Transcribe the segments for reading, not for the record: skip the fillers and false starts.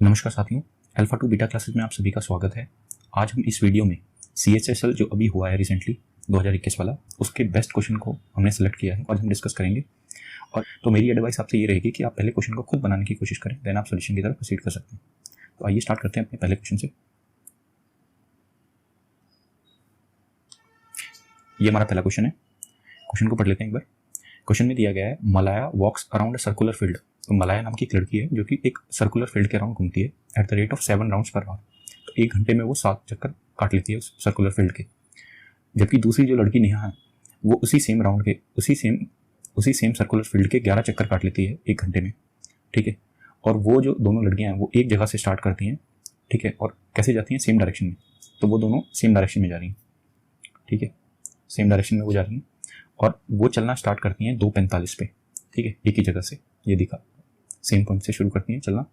नमस्कार साथियों, alpha two beta classes में आप सभी का स्वागत है। आज हम इस वीडियो में CHSL जो अभी हुआ है रिसेंटली 2021 वाला, उसके बेस्ट क्वेश्चन को हमने सेलेक्ट किया है और हम डिस्कस करेंगे। और तो मेरी एडवाइस आपसे ये रहेगी कि आप पहले क्वेश्चन को खुद बनाने की कोशिश करें, देन आप सोल्यूशन की तरफ प्रोसीड कर सकते हैं। तो आइए स्टार्ट करते हैं अपने पहले क्वेश्चन से। ये हमारा पहला क्वेश्चन है। क्वेश्चन को पढ़ लेते हैं एक बार। क्वेश्चन में दिया गया है, Malaya walks around a circular field. तो मलाया नाम की एक लड़की है जो कि एक सर्कुलर फील्ड के अराउंड घूमती है at the rate of 7 rounds per hour. तो एक घंटे में वो 7 चक्कर काट लेती है उस सर्कुलर फील्ड के। जबकि दूसरी जो लड़की नेहा है वो उसी सेम राउंड के उसी सेम सर्कुलर फील्ड के 11 चक्कर काट लेती है एक घंटे में। ठीक है। और वो जो दोनों लड़कियां हैं वो एक जगह से स्टार्ट करती हैं। ठीक है। और कैसे जाती हैं? सेम डायरेक्शन में। तो वो दोनों सेम डायरेक्शन में जा रही हैं। ठीक है, सेम डायरेक्शन में वो जा रही हैं और वो चलना स्टार्ट करती हैं 2:45 पे। ठीक है, एक ही जगह से, ये दिखा, सेम पॉइंट से शुरू करती हैं चलना।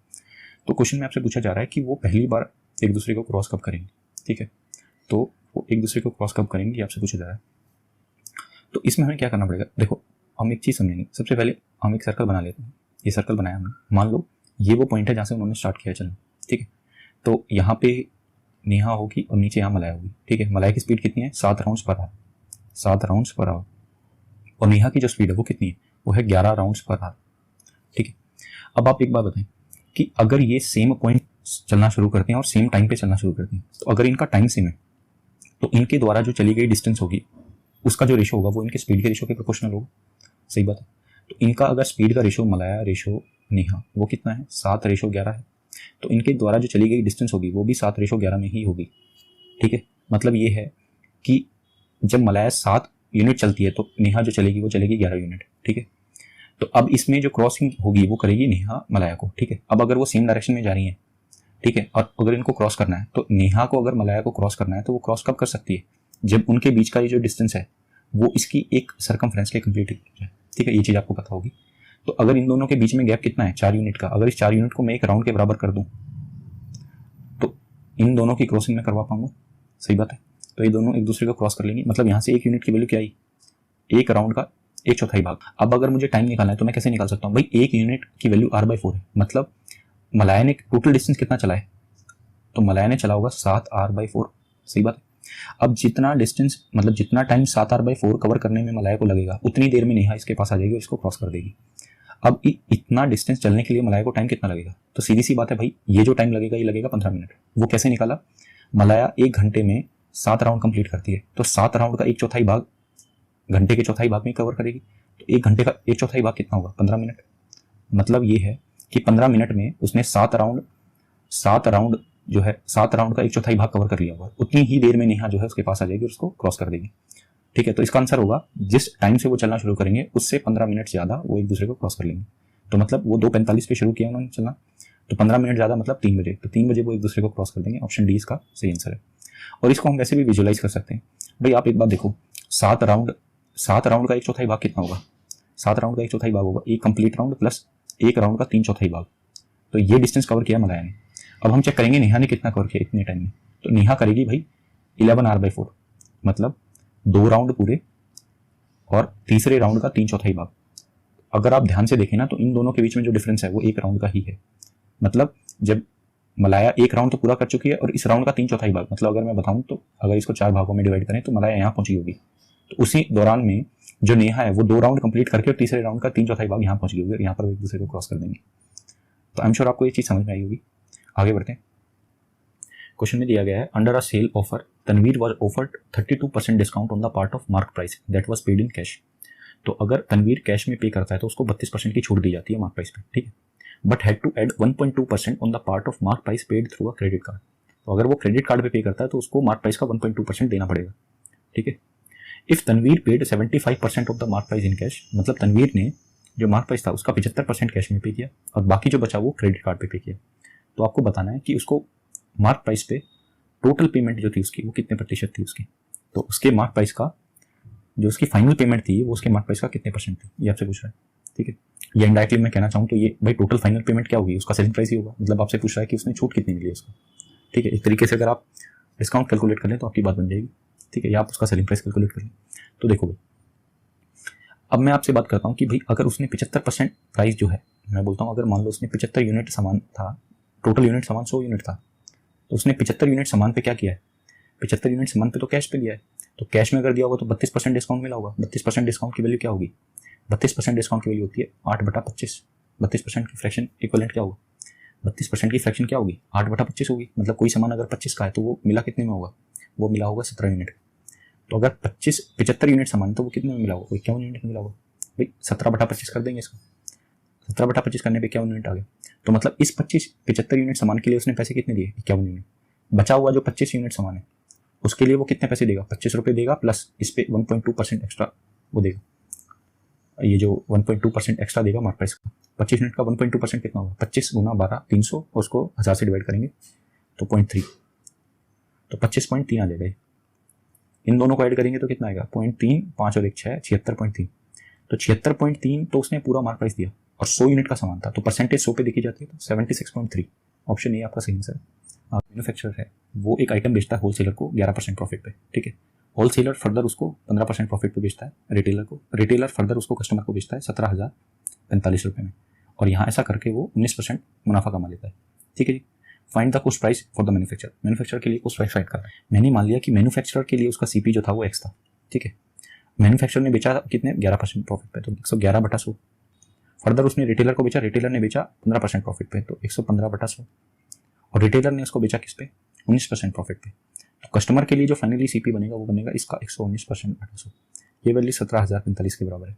तो क्वेश्चन में आपसे पूछा जा रहा है कि वो पहली बार एक दूसरे को क्रॉस कब करेंगे। ठीक है, तो वो एक दूसरे को क्रॉस कब करेंगे ये आपसे पूछा जा रहा है। तो इसमें हमें क्या करना पड़ेगा? देखो, हम एक चीज़ समझेंगे। सबसे पहले हम एक सर्कल बना लेते हैं। ये सर्कल बनाया हमने, मान लो ये वो पॉइंट है जहाँ से उन्होंने स्टार्ट किया चलना। ठीक है, तो यहाँ पे नेहा होगी और नीचे यहाँ मलाया होगी। ठीक है, मलाया की स्पीड कितनी है? 7 rounds per hour. 7 rounds per hour. और नेहा की जो स्पीड है वो कितनी है? वो है 11 राउंड्स पर आवर। ठीक है, अब आप एक बात बताएं कि अगर ये सेम पॉइंट चलना शुरू करते हैं और सेम टाइम पे चलना शुरू करते हैं, तो अगर इनका टाइम सेम है तो इनके द्वारा जो चली गई डिस्टेंस होगी उसका जो रेशो होगा वो इनके स्पीड के रेशो के प्रोपोर्शनल होगा। सही बात है। तो इनका अगर स्पीड का रेशो मलाया रेशो नेहा वो कितना है? 7:11 है। तो इनके द्वारा जो चली गई डिस्टेंस होगी वो भी 7:11 में ही होगी। ठीक है, मतलब ये है कि जब मलाया 7 यूनिट चलती है तो नेहा जो चलेगी वो चलेगी 11 यूनिट। ठीक है, तो अब इसमें जो क्रॉसिंग होगी वो करेगी नेहा मलाया को। ठीक है, अब अगर वो सेम डायरेक्शन में जा रही है, ठीक है, और अगर इनको क्रॉस करना है तो नेहा को अगर मलाया को क्रॉस करना है तो वो क्रॉस कब कर सकती है? जब उनके बीच का ये जो डिस्टेंस है वो इसकी एक सर्कमफ्रेंस के कंप्लीट है। ठीक है, ये चीज़ आपको पता होगी। तो अगर इन दोनों के बीच में गैप कितना है? 4 यूनिट का। अगर इस 4 यूनिट को मैं एक राउंड के बराबर कर दूं तो इन दोनों की क्रॉसिंग में करवा पाऊंगा। सही बात है। तो ये दोनों एक दूसरे को क्रॉस कर लेंगे। मतलब यहाँ से 1 यूनिट की वैल्यू क्या आई? एक राउंड का 1/4 भाग। अब अगर मुझे टाइम निकालना है तो मैं कैसे निकाल सकता हूँ? भाई 1 यूनिट की वैल्यू r/4 है। मतलब मलाया ने टोटल डिस्टेंस कितना चला है? तो मलाया ने चला होगा 7r/4। सही बात है। अब जितना डिस्टेंस, मतलब जितना टाइम 7r/4 कवर करने में मलाया को लगेगा उतनी देर में नेहा इसके पास आ जाएगी और इसको क्रॉस कर देगी। अब इतना डिस्टेंस चलने के लिए मलाया को टाइम कितना लगेगा? तो सीधी सी बात है भाई, ये जो टाइम लगेगा ये लगेगा 15 मिनट। वो कैसे निकाला? मलाया 1 घंटे में 7 राउंड कंप्लीट करती है, तो 7 राउंड का 1/4 भाग घंटे के चौथाई भाग में कवर करेगी। तो 1 घंटे का 1/4 भाग कितना होगा? 15 मिनट। मतलब ये है कि 15 मिनट में उसने 7 राउंड जो है 7 राउंड का 1/4 भाग कवर कर लिया होगा। उतनी ही देर में नेहा जो है उसके पास आ जाएगी और उसको क्रॉस कर देगी। ठीक है, तो इसका आंसर होगा जिस टाइम से वो चलना शुरू करेंगे उससे 15 मिनट ज़्यादा वो एक दूसरे को क्रॉस कर लेंगे। तो मतलब वो 2:45 पे शुरू किया उन्होंने चलना, तो 15 मिनट ज़्यादा मतलब 3 बजे। तो 3 बजे वो एक दूसरे को क्रॉस कर देंगे। ऑप्शन डी इसका सही आंसर है। और इसको हम वैसे भी विजुअलाइज कर सकते हैं। भाई आप एक बात देखो, 7 राउंड का 1/4 भाग कितना होगा? 7 राउंड का 1/4 भाग होगा एक कंप्लीट राउंड प्लस 1 राउंड का 3/4 भाग। तो ये डिस्टेंस कवर किया मलाया ने। अब हम चेक करेंगे नेहा ने कितना कवर किया इतने टाइम में। तो नेहा करेगी भाई 11r/4, मतलब 2 राउंड पूरे और तीसरे राउंड का 3/4 भाग। अगर आप ध्यान से देखें ना तो इन दोनों के बीच में जो डिफरेंस है वो 1 राउंड का ही है। मतलब जब मलाया 1 राउंड तो पूरा कर चुकी है और इस राउंड का 3/4 भाग, मतलब अगर मैं बताऊं तो अगर इसको 4 भागों में डिवाइड करें तो मलाया यहाँ पहुंची होगी। तो उसी दौरान में जो नेहा है वो 2 राउंड कंप्लीट करके और तीसरे राउंड का 3/4 भाग यहाँ पहुंच गई होगी और यहाँ पर एक दूसरे को क्रॉस कर देंगे। तो आई एम श्योर आपको ये चीज़ समझ में आई होगी। आगे बढ़ते हैं। क्वेश्चन में दिया गया है, under a sale offer Tanveer was offered 32% discount on the part of mark price that was paid in cash. तो अगर तनवीर कैश में पे करता है तो उसको 32% की छूट दी जाती है मार्क प्राइस पे। ठीक है, but had to add 1.2% on the part of mark price paid through a credit card. तो अगर वो क्रेडिट कार्ड पे करता है तो उसको मार्क प्राइस का 1.2% देना पड़ेगा। ठीक है, if Tanveer paid 75% of the mark price in cash, मतलब तनवीर ने जो मार्क प्राइस था उसका 75% कैश में पे किया और बाकी जो बचा वो क्रेडिट कार्ड पे पे किया। तो आपको बताना है कि उसको मार्क प्राइस पे टोटल पेमेंट जो थी उसकी वो कितने प्रतिशत थी उसकी। तो उसके मार्क प्राइस का जो उसकी फाइनल पेमेंट थी वो उसके मार्क प्राइस का कितने परसेंट थी, ये आपसे पूछ रहा है। ठीक है, ये इनडायरेक्टली मैं कहना चाहूँ तो ये भाई टोटल फाइनल पेमेंट क्या होगी, उसका सेलिंग प्राइस ही होगा। मतलब आपसे पूछ रहा है कि उसने छूट कितनी मिली उसको। ठीक है, एक तरीके से अगर आप डिस्काउंट कैलकुलेट कर लें तो आपकी बात बन जाएगी। ठीक है, या आप उसका सेलिंग प्राइस कैलकुलेट कर लें। तो देखो भाई, अब मैं आपसे बात करता हूँ कि भाई अगर उसने 75% प्राइस जो है, मैं बोलता हूँ अगर मान लो उसने 75 यूनिट सामान था टोटल यूनिट सामान 100 यूनिट था, तो उसने 75 यूनिट सामान पे क्या किया है, 75 यूनिट सामान पे तो कैश पे दिया है, तो कैश में अगर दिया होगा तो 32% डिस्काउंट मिला होगा। 32% डिस्काउंट की वैल्यू क्या होगी, 32% डिस्काउंट की वैल्यू होती है 8/25। 32% की फ्रैक्शन इक्वलेंट क्या होगा, 32% की फ्रैक्शन क्या होगी, 8/25 होगी। मतलब कोई सामान अगर 25 का है तो वो मिला कितने में होगा, वो मिला होगा 17 यूनिट। तो अगर 75 यूनिट सामान तो वो कितने में मिला होगा, 51 यूनिट में मिला होगा। भाई 17/25 कर देंगे इसको, 17/25 करने पे 51 यूनिट आ गया। तो मतलब इस 75 यूनिट सामान के लिए उसने पैसे कितने दिए, 51 यूनिट। बचा हुआ जो 25 यूनिट सामान है उसके लिए वो कितने पैसे देगा, 25 रुपये देगा, प्लस इस पे 1.2% एक्स्ट्रा वो देगा। ये जो 1.2% एक्स्ट्रा देगा मार्केट प्राइस का, 25 यूनिट का 1.2% कितना होगा, 25 गुना 12 300, उसको 1000 से डिवाइड करेंगे तो 0.3, तो 25.3 आ जाएगा। इन दोनों को ऐड करेंगे तो कितना आएगा, 0.3, 5 और 1 6, 76.3। तो 76.3 तो उसने पूरा मार्क प्राइस दिया और 100 यूनिट का सामान था, तो परसेंटेज 100 पे देखी जाती है तो 76.3 ऑप्शन ए आपका सही आंसर है। मैन्युफैक्चरर है वो एक आइटम बेचता है होलसेलर को 11% प्रॉफिट पे, ठीक है। होलसेलर फर्दर उसको 15% प्रॉफिट पे बेचता है रिटेलर को, रिटेलर फर्दर उसको कस्टमर को बेचता है 17,045 रुपये में, और यहाँ ऐसा करके वो 19% मुनाफा कमा लेता है, ठीक है जी। Find the cost price for the manufacturer, manufacturer के लिए कॉस्ट प्राइस फाइंड कर रहा है। मैंने मान लिया कि मैन्युफैक्चरर के लिए उसका सीपी जो था वो एक्स था, ठीक है। मैन्युफैक्चरर ने बेचा कितने, 11% प्रॉफिट पे, तो 111/100। फर्दर उसने रिटेलर को बेचा, रिटेलर ने बेचा 15% प्रॉफिट पे, तो 115/100, और रिटेलर ने उसको बेचा किस पे, 19% प्रॉफिट पे। तो कस्टमर के लिए जो फाइनली सीपी बनेगा वो बनेगा इसका 119/800, ये वैल्यू 17,045 के बराबर है,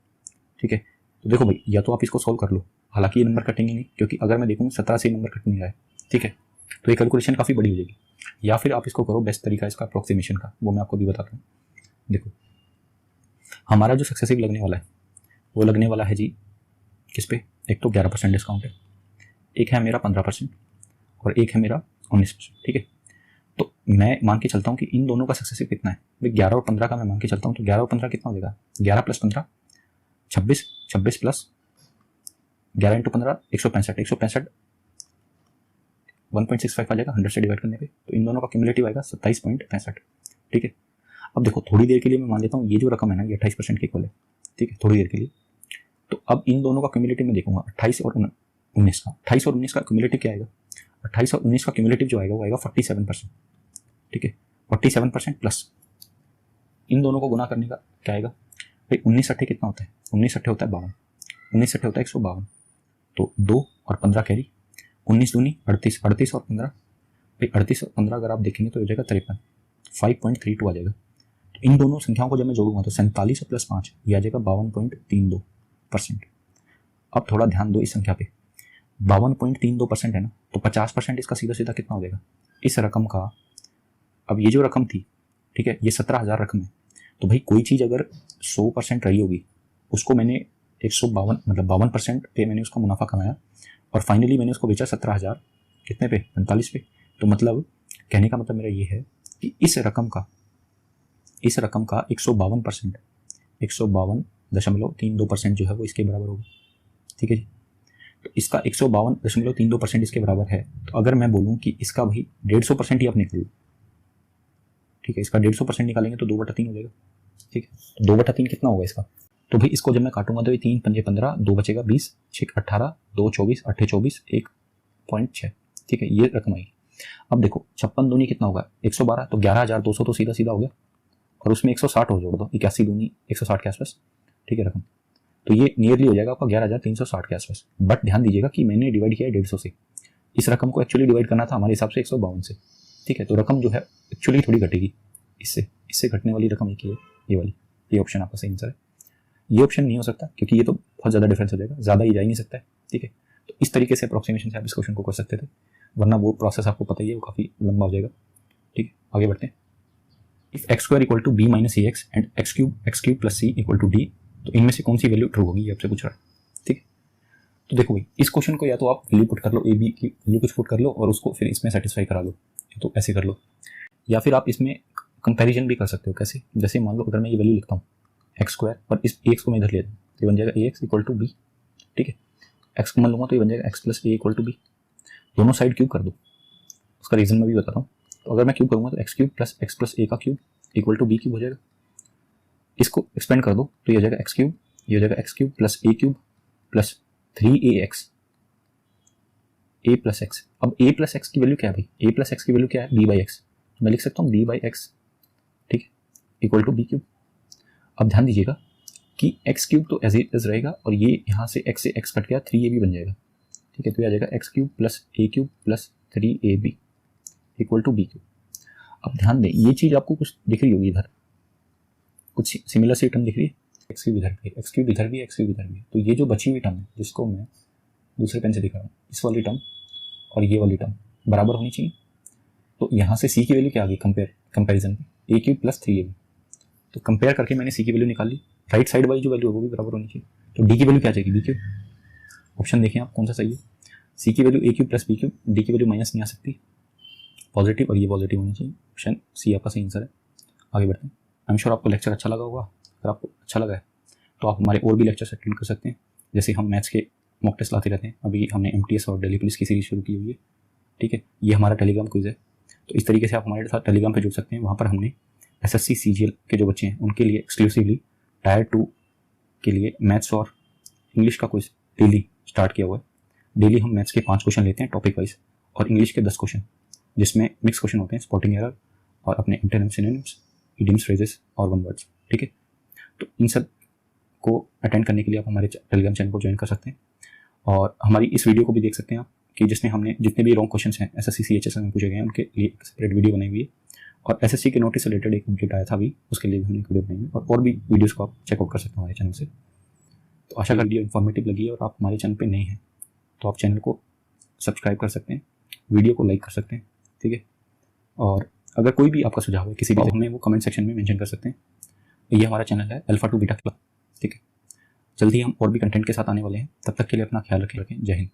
ठीक है। तो देखो भाई, या तो आप इसको सोल्व कर लो, हालांकि ये नंबर कटेंगे नहीं, क्योंकि अगर मैं देखूँ 17 से नंबर कट नहीं रहा है, ठीक है, तो ये कैलकुलेशन काफ़ी बड़ी हो जाएगी। या फिर आप इसको करो बेस्ट तरीका इसका अप्रोक्सीमेशन का, वो मैं आपको भी बताता हूँ। देखो हमारा जो सक्सेसिव लगने वाला है वो लगने वाला है जी किस पे, एक तो 11% डिस्काउंट है, एक है मेरा 15% और एक है मेरा 19%, ठीक है। तो मैं मान के चलता हूँ कि इन दोनों का सक्सेसिव कितना है, भाई 11 और 15 का मैं मान के चलता हूँ, तो 11 और 15 कितना हो जाएगा, 11 + 15 26, 26 प्लस 11 × 15 165, 165 1.65 आ जाएगा 100 से डिवाइड करने पे, तो इन दोनों का क्यूमुलेटिव आएगा 27.65, ठीक है। अब देखो थोड़ी देर के लिए मैं मान लेता हूँ ये जो रकम है ना ये 28% के इक्वल है, ठीक है, थोड़ी देर के लिए। तो अब इन दोनों का क्यूमुलेटिव में देखूंगा 28 और 19 का, 28 और 19 का क्यूमुलेटिव क्या आएगा, 28 और 19 का क्यूमुलेटिव जो आएगा वो आएगा 47%, ठीक है। 47% प्लस इन दोनों को गुना करने का क्या आएगा, भाई 19 अट्ठे कितना होता है, 19 अट्ठे होता है 52, 19 अट्ठे होता है 152, तो 2 और 15 कैरी, 19 दूनी 38, 38 और 15, भाई 38 और 15 अगर आप देखेंगे तो हो जाएगा 53, 5.32 आ जाएगा। तो इन दोनों संख्याओं को जब मैं जोड़ूंगा तो 47 प्लस 5 ये आ जाएगा 52.32%। अब थोड़ा ध्यान दो इस संख्या पे, 52.32% है ना, तो 50% इसका सीधा सीधा कितना हो जाएगा इस रकम का। अब ये जो रकम थी, ठीक है, ये 17,000 रकम है, तो भाई कोई चीज़ अगर 100% रही होगी उसको मैंने 152 मतलब 52% पे मैंने उसका मुनाफा कमाया, और फाइनली मैंने उसको बेचा 17,000 कितने पे, 45 पे। तो मतलब कहने का मतलब मेरा ये है कि इस रकम का 152%, 152.32% जो है वो इसके बराबर होगा, ठीक है जी। तो इसका 152.32% इसके बराबर है, तो अगर मैं बोलूँ कि इसका भाई 150% ही आप निकालिए, ठीक है, इसका 150% निकालेंगे तो 2/3 हो जाएगा, ठीक है। तो 2/3 कितना होगा इसका, तो भाई इसको जब मैं काटूंगा तो ये 3 पंजे 15, 2 बचेगा 20, 6 18, 2 24, 8 24, 1.6, ठीक है, ये रकम आएगी। अब देखो 56 दूनी कितना होगा 112, तो 11,200 तो सीधा सीधा हो गया, और उसमें 160 और जोड़ दो, 81 दूनी 160 के आसपास, ठीक है रकम। तो ये नियरली हो जाएगा आपका 11,360 के आसपास। बट ध्यान दीजिएगा कि मैंने डिवाइड किया है 150 से, इस रकम को एक्चुअली डिवाइड करना था हमारे हिसाब से 152 से, ठीक है। तो रकम जो है एक्चुअली थोड़ी घटेगी, इससे घटने वाली रकम एक ही है, ये वाली, ये ऑप्शन आपका सही आंसर है। ये ऑप्शन नहीं हो सकता क्योंकि ये तो बहुत ज़्यादा डिफरेंस हो जाएगा, ज़्यादा ही जा ही नहीं सकता है, ठीक है। तो इस तरीके से अप्रोक्सीमेशन से आप इस क्वेश्चन को कर सकते थे, वरना वो प्रोसेस आपको पता ही है वो काफ़ी लंबा हो जाएगा, ठीक है। आगे बढ़ते हैं। If x² = b - ax and x³ + c = d, तो इनमें से कौन सी वैल्यू ट्रू होगी ये आपसे पूछ रहा है, ठीक है। तो देखो भाई इस क्वेश्चन को या तो आप वैल्यू पुट कर लो, ए बी की वैल्यू कुछ पुट कर लो और उसको फिर इसमें सेटिस्फाई करा लो, तो ऐसे कर लो, या फिर आप इसमें कंपैरिजन भी कर सकते हो। कैसे, जैसे मान लो अगर मैं ये वैल्यू लिखता हूँ x² और इस ax को मैं इधर लेता हूँ तो ये बन जाएगा ax = b, ठीक है। x को मान लूँगा तो ये बन जाएगा x + a = b, दोनों साइड क्यूब कर दो, उसका रीज़न मैं भी बताता हूँ। तो अगर मैं क्यूब करूँगा तो x³ + x + a का क्यूब = b³ हो जाएगा। इसको एक्सपेंड कर दो तो ये हो जाएगा x³, ये हो जाएगा x³ + a³ + 3ax ए प्लस एक्स। अब ए प्लस एक्स की वैल्यू क्या है भाई, ए प्लस एक्स की वैल्यू क्या है, बी बाई एक्स। मैं लिख सकता हूँ बी बाई एक्स, ठीक है, इक्वल टू बी क्यूब। अब ध्यान दीजिएगा कि एक्स क्यूब तो एज इट इज रहेगा और ये यहाँ से एक्स कट गया, 3ab बन जाएगा, ठीक है। तो ये आ जाएगा x cube plus a cube plus 3ab equal to b cube. अब ध्यान दें, ये चीज़ आपको कुछ दिख रही होगी, इधर कुछ सिमिलर सी टर्म दिख रही है, एक्स क्यूब इधर भी, एक्स क्यूब इधर भी, एक्स क्यूब इधर भी। तो ये जो बची हुई टर्म है, जिसको मैं दूसरे पेन से दिखा रहा हूँ, इस वाली टर्म और ये वाली टर्म बराबर होनी चाहिए। तो यहाँ से सी की वैल्यू क्या आ गई, कंपेरिजन पे ए क्यूब प्लस 3ab। तो कंपेयर करके मैंने सी की वैल्यू निकाल ली, राइट साइड वाली जो वैल्यू है वो भी बराबर होनी चाहिए। तो डी की वैल्यू क्या आ जाएगी, बी क्यूब। ऑप्शन देखें आप कौन सा सही है, सी की value A cube plus B cube, D की वैल्यू माइनस नहीं आ सकती, पॉजिटिव, और ये पॉजिटिव होनी चाहिए। ऑप्शन सी आपका सही आंसर है। आगे बढ़ते हैं। आई एम श्योर आपको लेक्चर अच्छा लगा होगा। अगर आपको अच्छा लगा है तो आप हमारे और भी लेक्चर्स अटेंड कर सकते हैं। जैसे हम मैथ्स के मॉक टेस्ट लाते रहते हैं, अभी हमने MTS और दिल्ली पुलिस की सीरीज शुरू की हुई है, ठीक है। ये हमारा टेलीग्राम क्विज है, तो इस तरीके से आप हमारे साथ टेलीग्राम पे जुड़ सकते हैं। वहाँ पर हमने SSC CGL के जो बच्चे हैं उनके लिए एक्सक्लूसिवली टायर 2 के लिए मैथ्स और इंग्लिश का क्विज डेली स्टार्ट किया हुआ है। डेली हम मैथ्स के 5 क्वेश्चन लेते हैं टॉपिक वाइज, और इंग्लिश के 10 क्वेश्चन, जिसमें मिक्स क्वेश्चन होते हैं, स्पॉटिंग एरर और अपने इंटरनेम सिनोनिम्स, इडियम्स, फ्रेजेस और वन वर्ड्स, ठीक है। तो इन सब को अटेंड करने के लिए आप हमारे टेलीग्राम चैनल को ज्वाइन कर सकते हैं, और हमारी इस वीडियो को भी देख सकते हैं आप, कि जिसमें हमने जितने भी रॉन्ग क्वेश्चन हैं SSC CHS में पूछे गए हैं उनके लिए एक सेपरेट वीडियो बनाई हुई है, और SSC के नोटिस से रिलेटेड एक अपडेट आया था अभी, उसके लिए भी हमने एक वीडियो बनाई हुई है, और भी वीडियोज़ को आप चेकआउट कर सकते हैं हमारे चैनल से। तो आशा कर वीडियो इन्फॉर्मेटिव लगी है, और आप हमारे चैनल पर नए हैं तो आप चैनल को सब्सक्राइब कर सकते हैं, वीडियो को लाइक कर सकते हैं, ठीक है। और अगर कोई भी आपका सुझाव है किसी भी हमें, वो कमेंट सेक्शन में मेंशन कर सकते हैं। ये हमारा चैनल है अल्फा टू बीटा क्लब, ठीक है। जल्दी हम और भी कंटेंट के साथ आने वाले हैं, तब तक के लिए अपना ख्याल रखें। जय हिंद।